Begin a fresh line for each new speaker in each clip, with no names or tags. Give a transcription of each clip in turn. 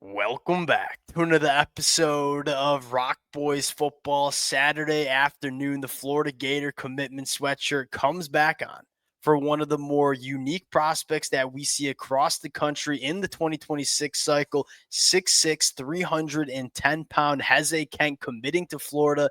Welcome back to another episode of Rock Boys Football. Saturday afternoon, the Florida Gator commitment sweatshirt comes back on for one of the more unique prospects that we see across the country in the 2026 cycle. 6'6", 310-pound Heze Kent committing to Florida.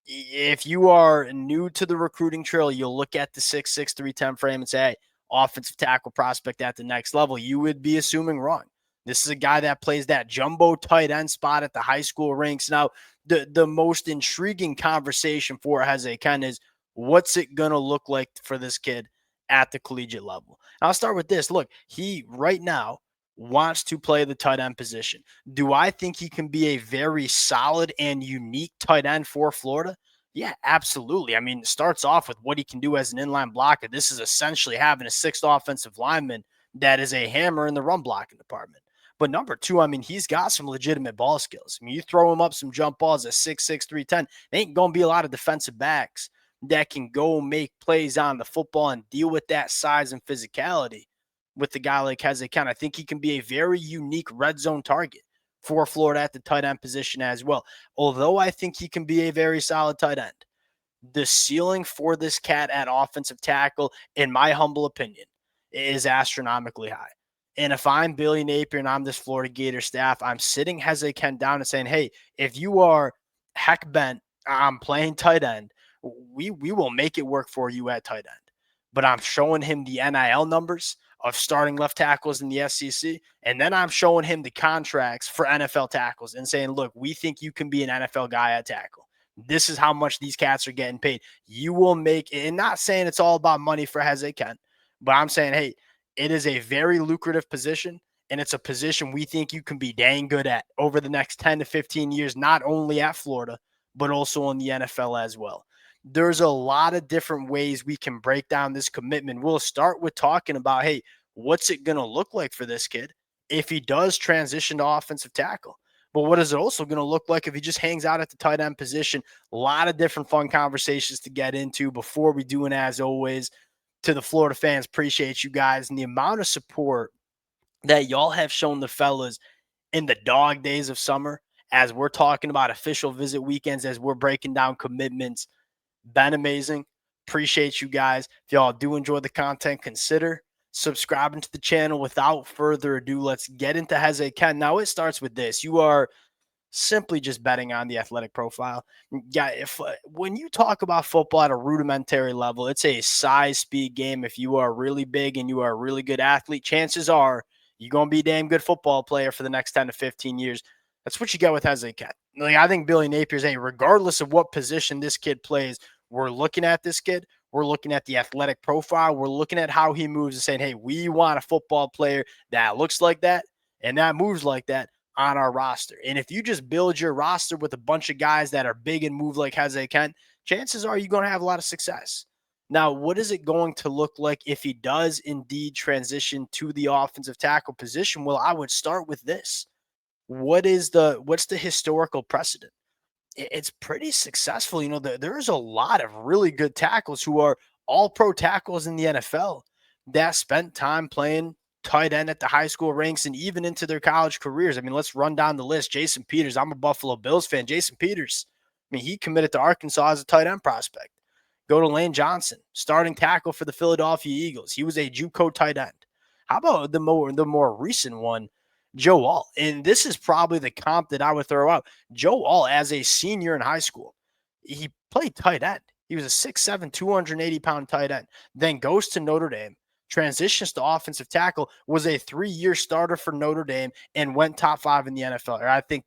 If you are new to the recruiting trail, you'll look at the 6'6", 310 frame and say, hey, offensive tackle prospect at the next level. You would be assuming wrong. This is a guy that plays that jumbo tight end spot at the high school ranks. Now, the most intriguing conversation for Heze Kent is what's it going to look like for this kid at the collegiate level? And I'll start with this. Look, he right now wants to play the tight end position. Do I think he can be a very solid and unique tight end for Florida? Yeah, absolutely. I mean, it starts off with what he can do as an inline blocker. This is essentially having a sixth offensive lineman that is a hammer in the run blocking department. But number two, I mean, he's got some legitimate ball skills. I mean, you throw him up some jump balls at 6'6", 310, there ain't going to be a lot of defensive backs that can go make plays on the football and deal with that size and physicality with the guy like Hez Kent. I think he can be a very unique red zone target for Florida at the tight end position as well. Although I think he can be a very solid tight end, the ceiling for this cat at offensive tackle, in my humble opinion, is astronomically high. And if I'm Bilyl Napier and I'm this Florida Gator staff, I'm sitting Hez Kent down and saying, hey, if you are heck bent on playing tight end, we will make it work for you at tight end. But I'm showing him the NIL numbers of starting left tackles in the SEC, and then I'm showing him the contracts for NFL tackles and saying, look, we think you can be an NFL guy at tackle. This is how much these cats are getting paid. You will make, and not saying it's all about money for Hez Kent, but I'm saying, hey, it is a very lucrative position, and it's a position we think you can be dang good at over the next 10 to 15 years, not only at Florida, but also in the NFL as well. There's a lot of different ways we can break down this commitment. We'll start with talking about, hey, what's it going to look like for this kid if he does transition to offensive tackle? But what is it also going to look like if he just hangs out at the tight end position? A lot of different fun conversations to get into before we do. And as always, to the Florida fans, appreciate you guys and the amount of support that y'all have shown the fellas in the dog days of summer as we're talking about official visit weekends, as we're breaking down commitments. Been amazing. Appreciate you guys. If y'all do enjoy the content, consider subscribing to the channel. Without further ado, let's get into Hez Kent. Now, it starts with this. You are simply just betting on the athletic profile. Yeah, if when you talk about football at a rudimentary level, it's a size speed game. If you are really big and you are a really good athlete, chances are you're going to be a damn good football player for the next 10 to 15 years. That's what you get with Hez Kent. Like, I think Bilyl Napier's regardless of what position this kid plays, we're looking at this kid. We're looking at the athletic profile. We're looking at how he moves and saying, hey, we want a football player that looks like that and that moves like that on our roster. And if you just build your roster with a bunch of guys that are big and move like Hez Kent, chances are you're going to have a lot of success. Now, what is it going to look like if he does indeed transition to the offensive tackle position? Well, I would start with this. What's the historical precedent? It's pretty successful. You know, there's a lot of really good tackles who are all pro tackles in the NFL that spent time playing tight end at the high school ranks and even into their college careers. I mean, let's run down the list. Jason Peters, I'm a Buffalo Bills fan. Jason Peters, I mean, he committed to Arkansas as a tight end prospect. Go to Lane Johnson, starting tackle for the Philadelphia Eagles. He was a JUCO tight end. How about the more recent one, Joe Alt? And this is probably the comp that I would throw out. Joe Alt, as a senior in high school, he played tight end. He was a 6'7", 280-pound tight end. Then goes to Notre Dame, transitions to offensive tackle, was a 3-year starter for Notre Dame, and went top 5 in the NFL, or I think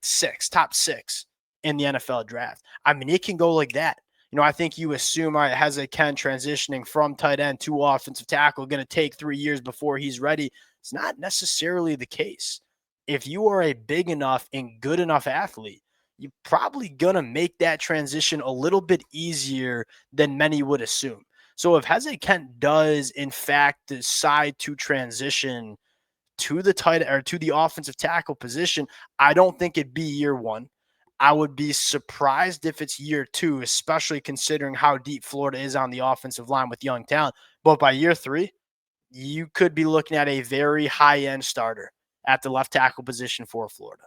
top 6 in the NFL draft. I mean, it can go like that. You know, I think you assume, all right, Hez Kent transitioning from tight end to offensive tackle, going to take 3 years before he's ready. It's not necessarily the case. If you are a big enough and good enough athlete, you're probably going to make that transition a little bit easier than many would assume. So if Hez Kent does, in fact, decide to transition to the tight or to the offensive tackle position, I don't think it'd be year one. I would be surprised if it's year two, especially considering how deep Florida is on the offensive line with young talent. But by year 3, you could be looking at a very high-end starter at the left tackle position for Florida.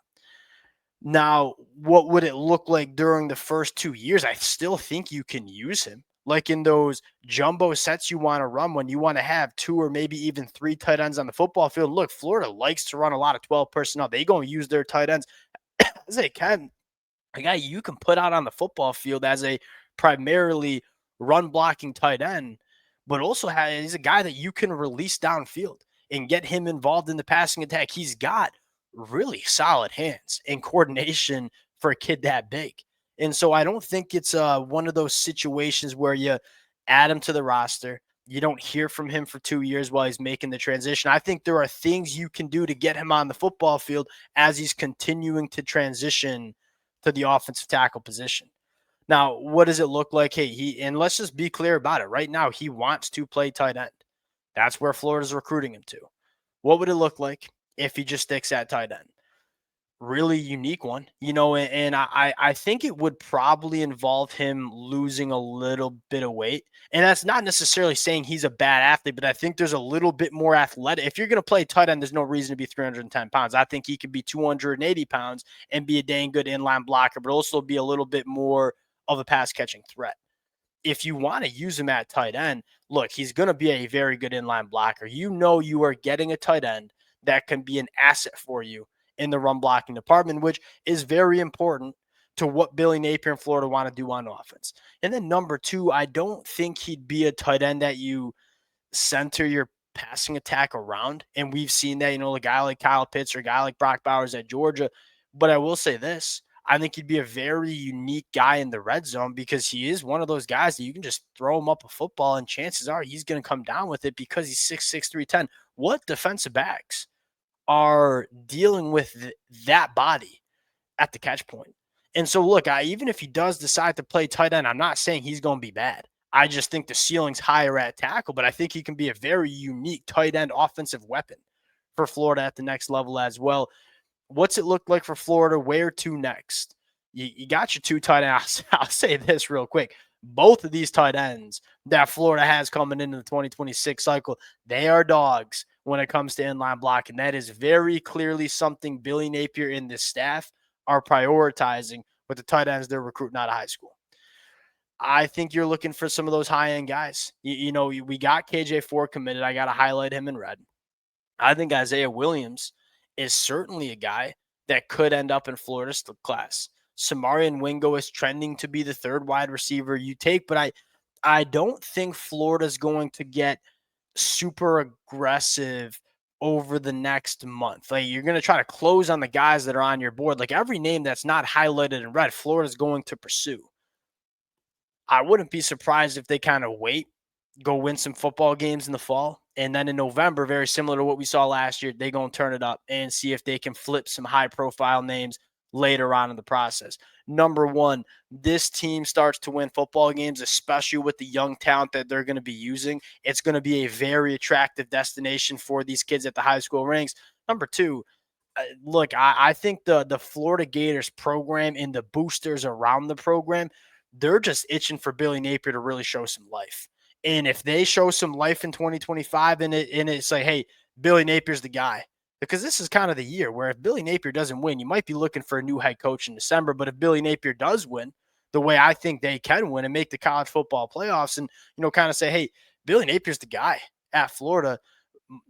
Now, what would it look like during the first 2 years? I still think you can use him. Like in those jumbo sets you want to run when you want to have two or maybe even three tight ends on the football field. Look, Florida likes to run a lot of 12 personnel. They going to use their tight ends as they can. A guy you can put out on the football field as a primarily run blocking tight end, but also he's a guy that you can release downfield and get him involved in the passing attack. He's got really solid hands and coordination for a kid that big. And so I don't think it's one of those situations where you add him to the roster. You don't hear from him for 2 years while he's making the transition. I think there are things you can do to get him on the football field as he's continuing to transition to the offensive tackle position. Now, what does it look like? Hey, and let's just be clear about it. Right now, he wants to play tight end. That's where Florida's recruiting him to. What would it look like if he just sticks at tight end? Really unique one, and I think it would probably involve him losing a little bit of weight. And that's not necessarily saying he's a bad athlete, but I think there's a little bit more athletic. If you're going to play tight end, there's no reason to be 310 pounds. I think he could be 280 pounds and be a dang good inline blocker, but also be a little bit more of a pass catching threat. If you want to use him at tight end, look, he's going to be a very good inline blocker. You are getting a tight end that can be an asset for you in the run blocking department, which is very important to what Bilyl Napier and Florida want to do on offense. And then number two, I don't think he'd be a tight end that you center your passing attack around. And we've seen that, a guy like Kyle Pitts or a guy like Brock Bowers at Georgia. But I will say this, I think he'd be a very unique guy in the red zone because he is one of those guys that you can just throw him up a football and chances are he's going to come down with it because he's 6'6", 310. What defensive backs are dealing with that body at the catch point? And so, look, even if he does decide to play tight end, I'm not saying he's going to be bad. I just think the ceiling's higher at tackle, but I think he can be a very unique tight end offensive weapon for Florida at the next level as well. What's it look like for Florida? Where to next? You got your two tight ends. I'll say this real quick. Both of these tight ends that Florida has coming into the 2026 cycle, they are dogs when it comes to inline blocking. That is very clearly something Bilyl Napier and the staff are prioritizing with the tight ends they're recruiting out of high school. I think you're looking for some of those high-end guys. We got KJ Ford committed. I got to highlight him in red. I think Isaiah Williams is certainly a guy that could end up in Florida's class. Samarian Wingo is trending to be the third wide receiver you take, but I don't think Florida's going to get super aggressive over the next month. Like, you're going to try to close on the guys that are on your board. Like, every name that's not highlighted in red, Florida's going to pursue. I wouldn't be surprised if they kind of wait, go win some football games in the fall, and then in November, very similar to what we saw last year, they're going to turn it up and see if they can flip some high-profile names later on in the process. Number one, this team starts to win football games, especially with the young talent that they're going to be using. It's going to be a very attractive destination for these kids at the high school ranks. Number two, look, I think the Florida Gators program and the boosters around the program, they're just itching for Bilyl Napier to really show some life. And if they show some life in 2025 and it's like, hey, Bilyl Napier's the guy. Because this is kind of the year where if Bilyl Napier doesn't win, you might be looking for a new head coach in December. But if Bilyl Napier does win the way I think they can win and make the college football playoffs and, kind of say, hey, Bilyl Napier's the guy at Florida,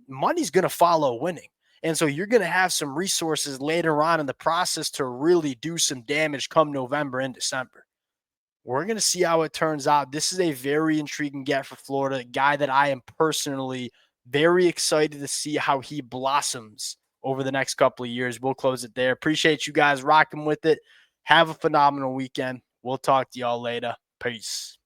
money's going to follow winning. And so you're going to have some resources later on in the process to really do some damage come November and December. We're going to see how it turns out. This is a very intriguing get for Florida, a guy that I am personally very excited to see how he blossoms over the next couple of years. We'll close it there. Appreciate you guys rocking with it. Have a phenomenal weekend. We'll talk to y'all later. Peace.